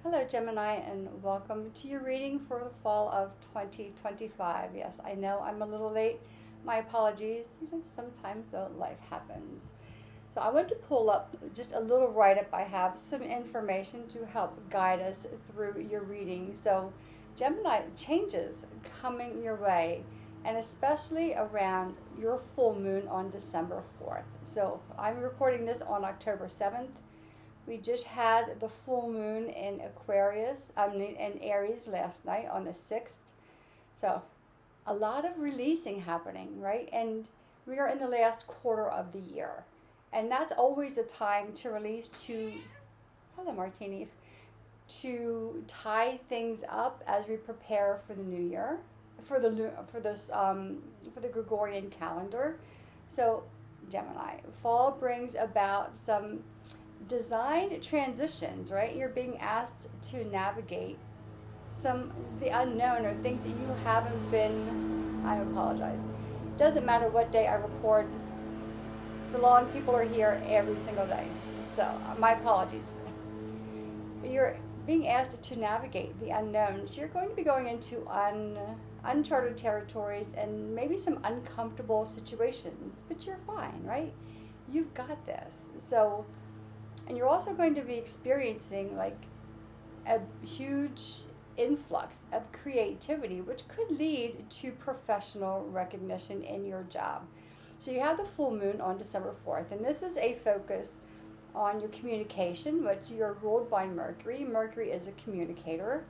Hello, Gemini, and welcome to your reading for the fall of 2025. Yes, I know I'm a little late. My apologies. Sometimes though life happens. So I want to pull up just a little write-up. I have some information to help guide us through your reading. So Gemini, changes coming your way, and especially around your full moon on December 4th. So I'm recording this on October 7th. We just had the full moon in in Aries last night on the 6th. So a lot of releasing happening, right? And we are in the last quarter of the year. And that's always a time to release, hello Martini, to tie things up as we prepare for the new year, for the Gregorian calendar. So Gemini, fall brings about some design transitions, right? You're being asked to navigate the unknown or things that you haven't been. I apologize. Doesn't matter what day I record. The lawn people are here every single day, so my apologies. You're being asked to navigate the unknowns. You're going to be going into uncharted territories and maybe some uncomfortable situations, but you're fine, right? You've got this. So. And you're also going to be experiencing like a huge influx of creativity, which could lead to professional recognition in your job. So you have the full moon on December 4th, and this is a focus on your communication, which you're ruled by Mercury. Mercury is a communicator,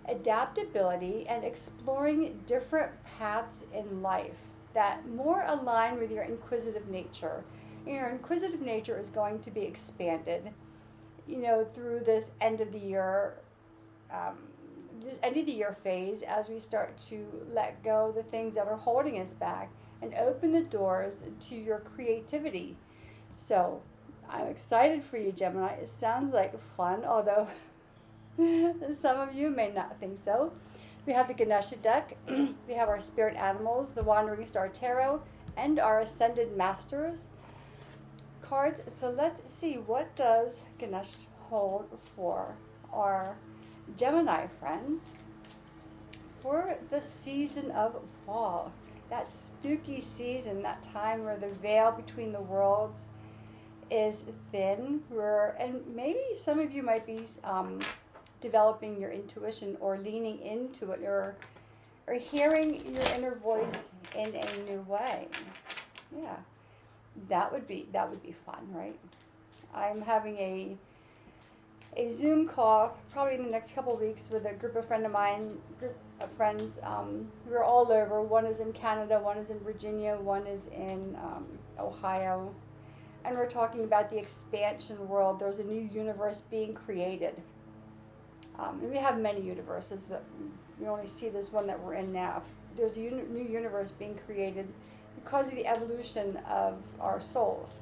adaptability, and exploring different paths in life that more align with your inquisitive nature. Your inquisitive nature is going to be expanded, through this end of the year, phase, as we start to let go the things that are holding us back and open the doors to your creativity. So I'm excited for you, Gemini. It sounds like fun, although some of you may not think so. We have the Ganesha deck. We have our spirit animals, the Wandering Star Tarot, and our Ascended Masters cards. So let's see, what does Ganesh hold for our Gemini friends for the season of fall? That spooky season, that time where the veil between the worlds is thin, and maybe some of you might be developing your intuition or leaning into it, or hearing your inner voice in a new way. Yeah. That would be fun, right? I'm having a Zoom call probably in the next couple of weeks with a group of friends. We're all over. One is in Canada, one is in Virginia, one is in Ohio, and we're talking about the expansion world. There's a new universe being created. And we have many universes, that we only see this one that we're in now. There's a new universe being created because of the evolution of our souls.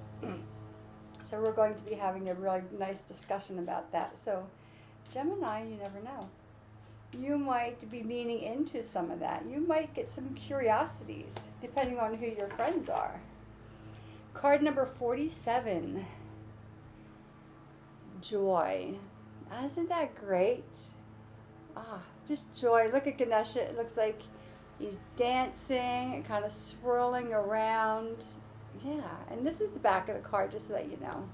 So we're going to be having a really nice discussion about that. So Gemini, you never know. You might be leaning into some of that. You might get some curiosities, depending on who your friends are. Card number 47. Joy. Isn't that great? Just joy. Look at Ganesha. It looks like he's dancing and kind of swirling around. Yeah, and this is the back of the card, just so that you know.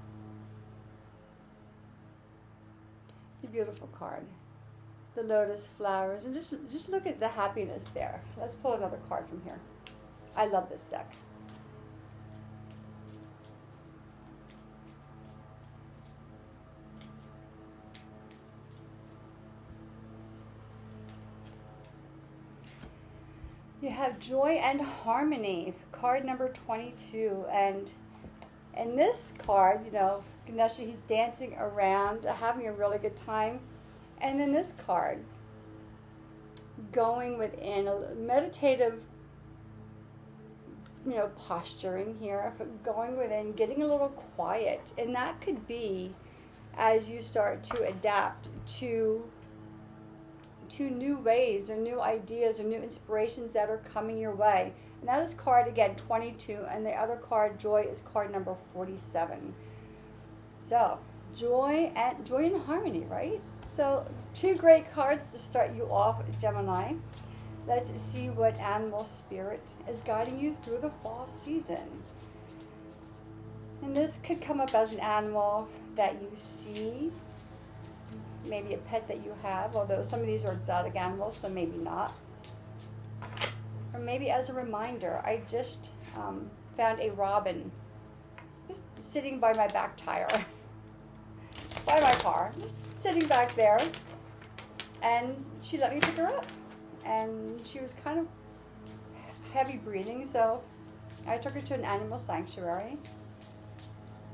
The beautiful card. The lotus flowers. And just look at the happiness there. Let's pull another card from here. I love this deck. You have joy and harmony, card number 22. And in this card, Ganesha, he's dancing around, having a really good time. And then this card, going within a meditative, posturing here, going within, getting a little quiet. And that could be as you start to adapt to new ways or new ideas or new inspirations that are coming your way. And that is card, again, 22. And the other card, joy, is card number 47. So joy and harmony, right? So, two great cards to start you off, Gemini. Let's see what animal spirit is guiding you through the fall season. And this could come up as an animal that you see, maybe a pet that you have, although some of these are exotic animals, so maybe not. Or maybe as a reminder, I just found a robin just sitting by my back tire, by my car, just sitting back there, and she let me pick her up. And she was kind of heavy breathing, so I took her to an animal sanctuary.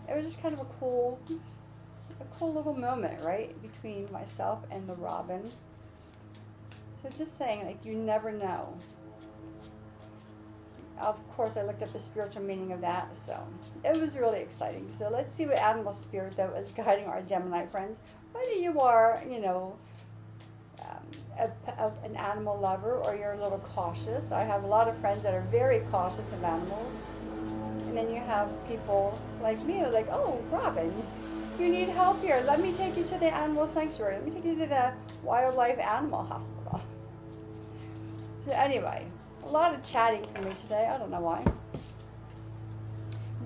It was just kind of a cool little moment, right, between myself and the robin. So just saying, like, you never know. Of course, I looked up the spiritual meaning of that, so it was really exciting. So let's see what animal spirit, though, is guiding our Gemini friends. Whether you are, an animal lover or you're a little cautious. I have a lot of friends that are very cautious of animals. And then you have people like me who are like, oh, Robin, you need help here. Let me take you to the animal sanctuary. Let me take you to the wildlife animal hospital. So anyway, a lot of chatting for me today. I don't know why.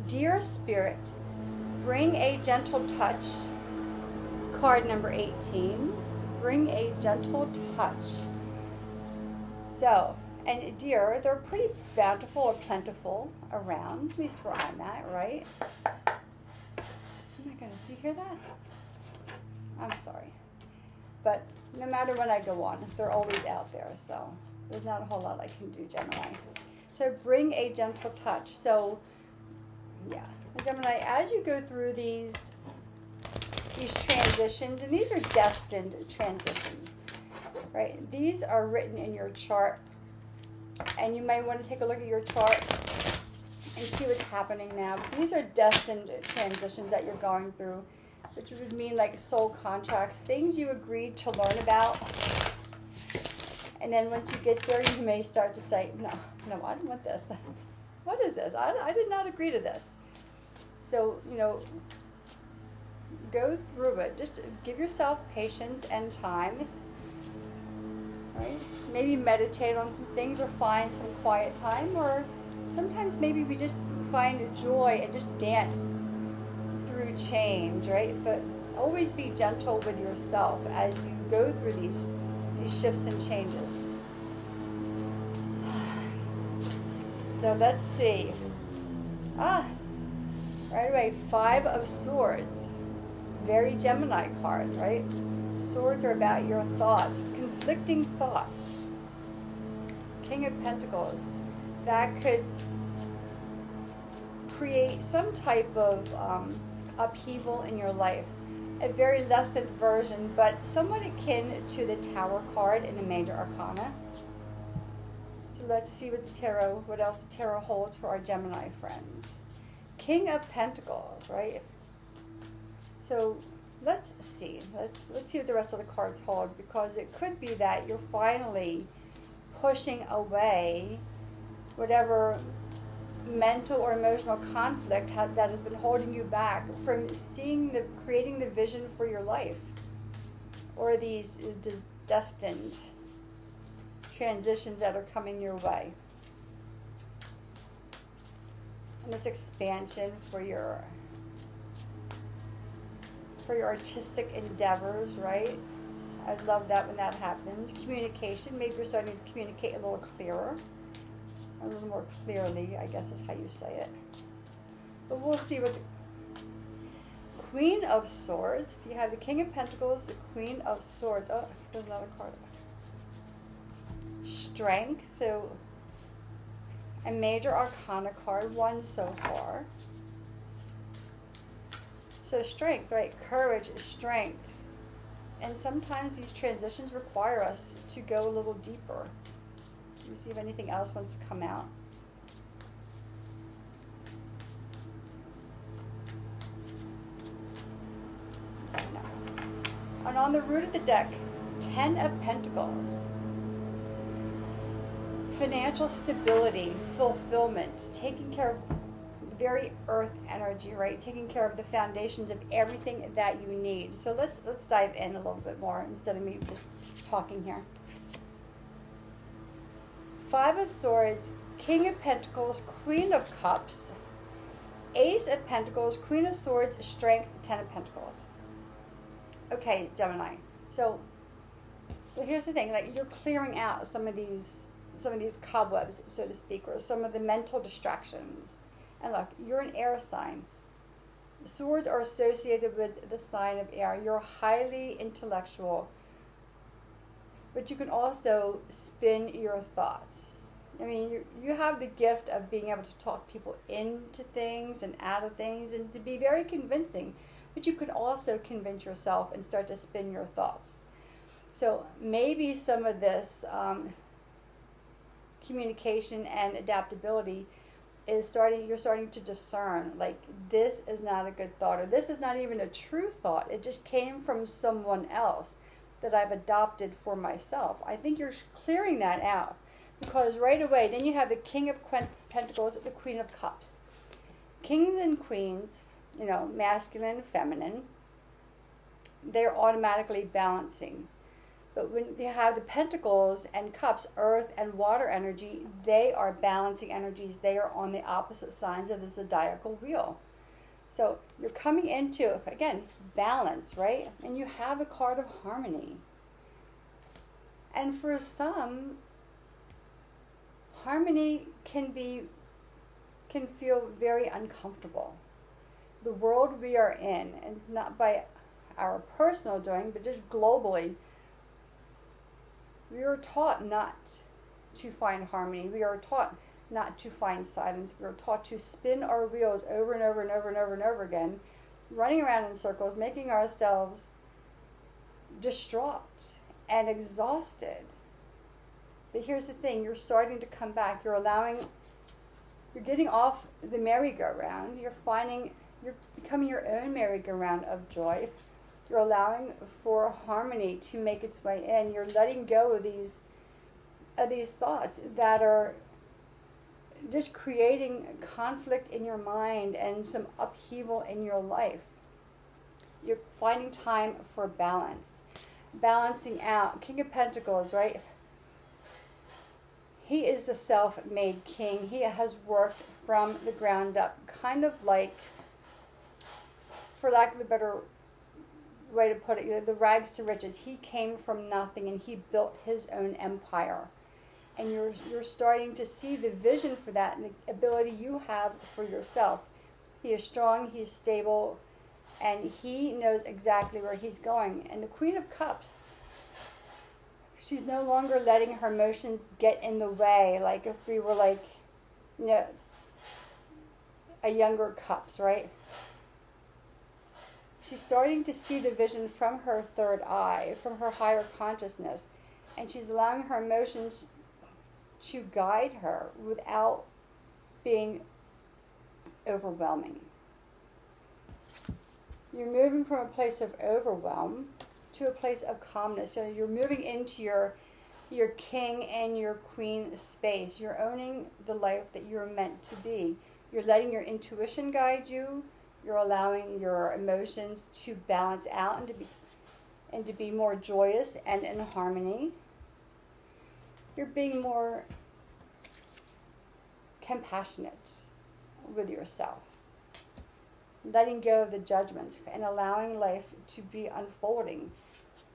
Dear Spirit, bring a gentle touch. Card number 18. Bring a gentle touch. So, and deer, they're pretty bountiful or plentiful around, at least where I'm at, right? Oh my goodness, do you hear that? I'm sorry. But no matter when I go on, they're always out there, so there's not a whole lot I can do, Gemini. So bring a gentle touch. So, yeah, Gemini, as you go through these transitions, and these are destined transitions, right? These are written in your chart, and you may want to take a look at your chart and see what's happening now. But these are destined transitions that you're going through, which would mean like soul contracts, things you agreed to learn about. And then once you get there, you may start to say, no, I don't want this. What is this? I did not agree to this. So, go through it. Just give yourself patience and time. Right? Maybe meditate on some things or find some quiet time, or sometimes maybe we just find joy and just dance through change, right? But always be gentle with yourself as you go through these shifts and changes. So let's see. Right away, 5 of Swords. Very Gemini card, right? Swords are about your thoughts, conflicting thoughts. King of Pentacles. That could create some type of upheaval in your life. A very lessened version, but somewhat akin to the Tower card in the Major Arcana. So let's see what else the Tarot holds for our Gemini friends. King of Pentacles, right? So let's see. Let's see what the rest of the cards hold, because it could be that you're finally pushing away whatever mental or emotional conflict that has been holding you back from creating the vision for your life, or these destined transitions that are coming your way. And this expansion for your artistic endeavors, right? I love that when that happens. Communication, maybe you're starting to communicate a little clearer, a little more clearly, I guess is how you say it. But we'll see what the Queen of Swords, if you have the King of Pentacles, the Queen of Swords, oh, there's another card. Strength, so a Major Arcana card, 1 so far. So strength, right? Courage, strength. And sometimes these transitions require us to go a little deeper. Let me see if anything else wants to come out. No. And on the root of the deck, 10 of Pentacles. Financial stability, fulfillment, taking care of very earth energy, right? Taking care of the foundations of everything that you need. So let's dive in a little bit more instead of me just talking here. Five of Swords, King of Pentacles, Queen of Cups, Ace of Pentacles, Queen of Swords, Strength, Ten of Pentacles. Okay, Gemini. So here's the thing, like, you're clearing out some of these cobwebs, so to speak, or some of the mental distractions. And look, you're an air sign. Swords are associated with the sign of air. You're highly intellectual, but you can also spin your thoughts. I mean, you have the gift of being able to talk people into things and out of things and to be very convincing, but you can also convince yourself and start to spin your thoughts. So maybe some of this communication and adaptability is you're starting to discern, like, this is not a good thought, or this is not even a true thought. It just came from someone else that I've adopted for myself. I think you're clearing that out, because right away, then you have the King of Pentacles, the Queen of Cups. Kings and queens, masculine, feminine, they're automatically balancing. But when you have the Pentacles and Cups, earth and water energy, they are balancing energies. They are on the opposite sides of the zodiacal wheel. So you're coming into, again, balance, right? And you have the card of harmony. And for some, harmony can feel very uncomfortable. The world we are in, and it's not by our personal doing, but just globally, we are taught not to find harmony. We are taught not to find silence. We are taught to spin our wheels over and over and over and over and over again, running around in circles, making ourselves distraught and exhausted. But here's the thing, you're starting to come back. You're getting off the merry-go-round. You're becoming your own merry-go-round of joy. You're allowing for harmony to make its way in. You're letting go of these thoughts that are just creating conflict in your mind and some upheaval in your life. You're finding time for balance. Balancing out. King of Pentacles, right? He is the self-made king. He has worked from the ground up, kind of like, for lack of a better way to put it, the rags to riches. He came from nothing and he built his own empire. And you're starting to see the vision for that and the ability you have for yourself. He is strong, he is stable, and he knows exactly where he's going. And the Queen of Cups, she's no longer letting her emotions get in the way, like if we were like, a younger Cups, right? She's starting to see the vision from her third eye, from her higher consciousness, and she's allowing her emotions to guide her without being overwhelming. You're moving from a place of overwhelm to a place of calmness. So you're moving into your king and your queen space. You're owning the life that you're meant to be. You're letting your intuition guide you. You're allowing your emotions to balance out and to be more joyous and in harmony. You're being more compassionate with yourself. Letting go of the judgments and allowing life to be unfolding.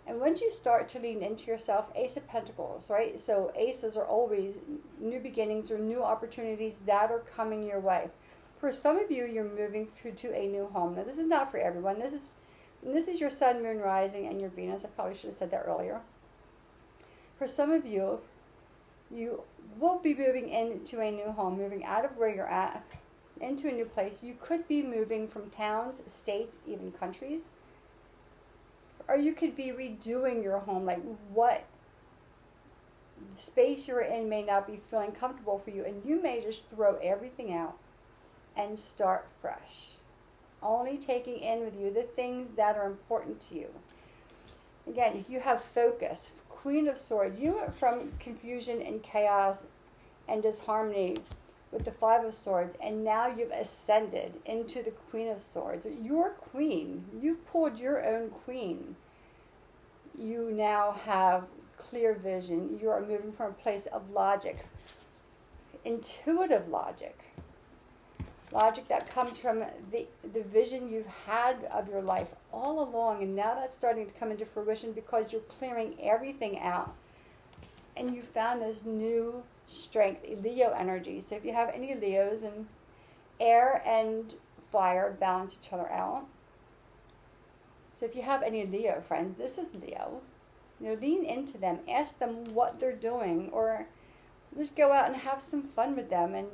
And once you start to lean into yourself, Ace of Pentacles, right? So aces are always new beginnings or new opportunities that are coming your way. For some of you, you're moving through to a new home. Now, this is not for everyone. This is your sun, moon, rising, and your Venus. I probably should have said that earlier. For some of you, you will be moving into a new home, moving out of where you're at, into a new place. You could be moving from towns, states, even countries. Or you could be redoing your home, like what space you're in may not be feeling comfortable for you, and you may just throw everything out and start fresh. Only taking in with you the things that are important to you. Again, you have focus. Queen of Swords. You went from confusion and chaos and disharmony with the Five of Swords, and now you've ascended into the Queen of Swords. Your queen. You've pulled your own queen. You now have clear vision. You are moving from a place of logic, intuitive logic. Logic that comes from the vision you've had of your life all along, and now that's starting to come into fruition because you're clearing everything out. And you found this new strength, Leo energy. So if you have any Leos, and air and fire balance each other out. So if you have any Leo friends, this is Leo. Lean into them. Ask them what they're doing, or just go out and have some fun with them. And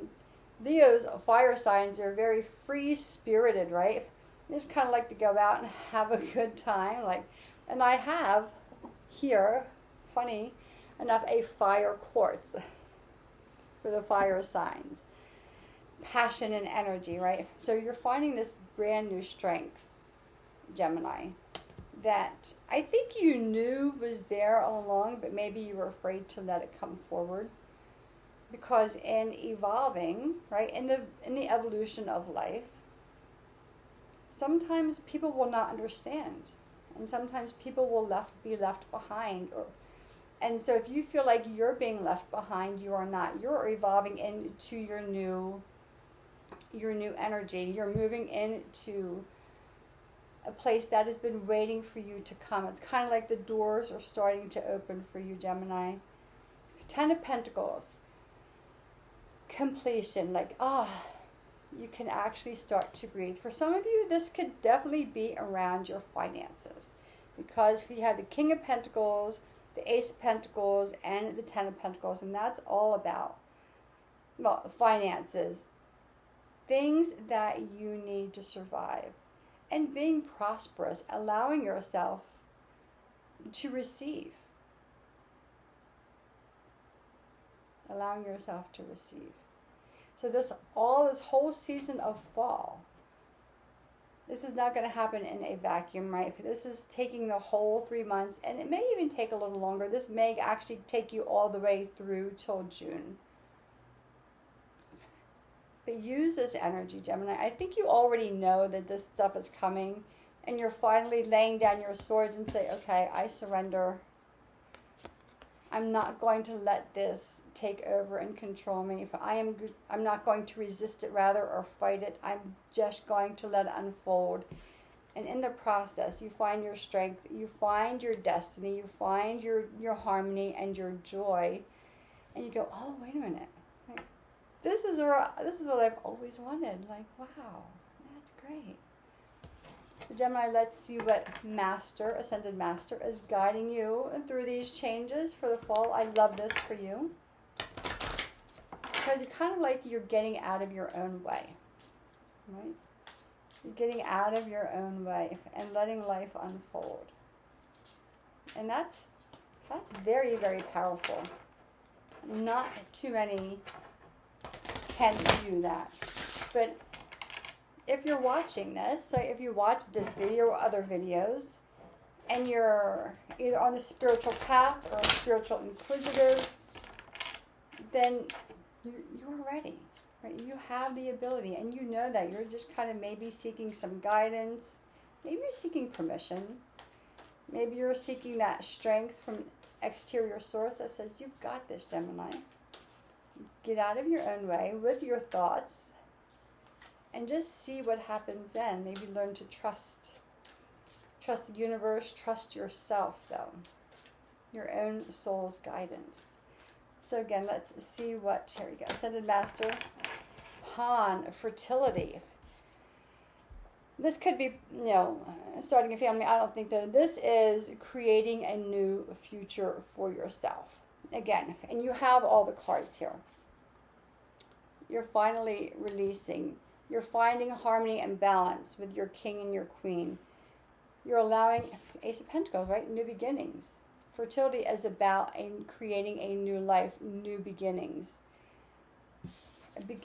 Leo's fire signs are very free-spirited, right? They just kind of like to go out and have a good time. And I have here, funny enough, a fire quartz for the fire signs. Passion and energy, right? So you're finding this brand new strength, Gemini, that I think you knew was there all along, but maybe you were afraid to let it come forward. Because in evolving, right, in the evolution of life, sometimes people will not understand, and sometimes people will be left behind. And so if you feel like you're being left behind, you are not. You're evolving into your new energy. You're moving into a place that has been waiting for you to come. It's kind of like the doors are starting to open for you, Gemini. Ten of Pentacles. Completion, you can actually start to breathe. For some of you, this could definitely be around your finances, because we have the King of Pentacles, the Ace of Pentacles, and the Ten of Pentacles, and that's all about, finances, things that you need to survive, and being prosperous, allowing yourself to receive. Allowing yourself to receive. So this whole season of fall, this is not going to happen in a vacuum, right? This is taking the whole 3 months, and it may even take a little longer. This may actually take you all the way through till June. But use this energy, Gemini. I think you already know that this stuff is coming, and you're finally laying down your swords and say, okay, I surrender. I'm not going to let this take over and control me. I'm not going to resist it, rather, or fight it. I'm just going to let it unfold. And in the process, you find your strength, you find your destiny, you find your harmony and your joy. And you go, oh, wait a minute. This is what I've always wanted. Wow, that's great. Gemini, let's see what Ascended Master is guiding you through these changes for the fall. I love this for you, because you're getting out of your own way, right? You're getting out of your own way and letting life unfold. And that's very, very powerful. Not too many can do that. But if you're watching this, so if you watch this video or other videos, and you're either on the spiritual path or a spiritual inquisitive, then you're ready, right? You have the ability, and you know that. You're just kind of maybe seeking some guidance. Maybe you're seeking permission. Maybe you're seeking that strength from exterior source that says, you've got this, Gemini. Get out of your own way with your thoughts, and just see what happens then. Maybe learn to trust the universe, trust yourself, though, your own soul's guidance. So again, let's see what, here we go. Ascended Master, Pawn, fertility. This could be, starting a family. I don't think that. This is creating a new future for yourself. Again, and you have all the cards here. You're finally releasing. You're finding harmony and balance with your king and your queen. You're allowing, Ace of Pentacles, right? New beginnings. Fertility is about creating a new life, new beginnings.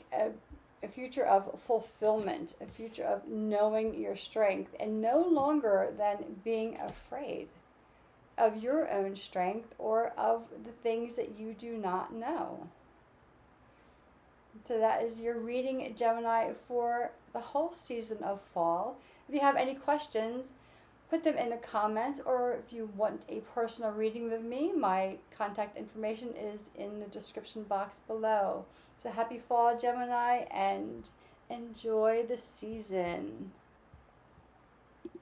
A future of fulfillment, a future of knowing your strength, and no longer than being afraid of your own strength or of the things that you do not know. So that is your reading, Gemini, for the whole season of fall. If you have any questions, put them in the comments, or if you want a personal reading with me, my contact information is in the description box below. So happy fall, Gemini, and enjoy the season.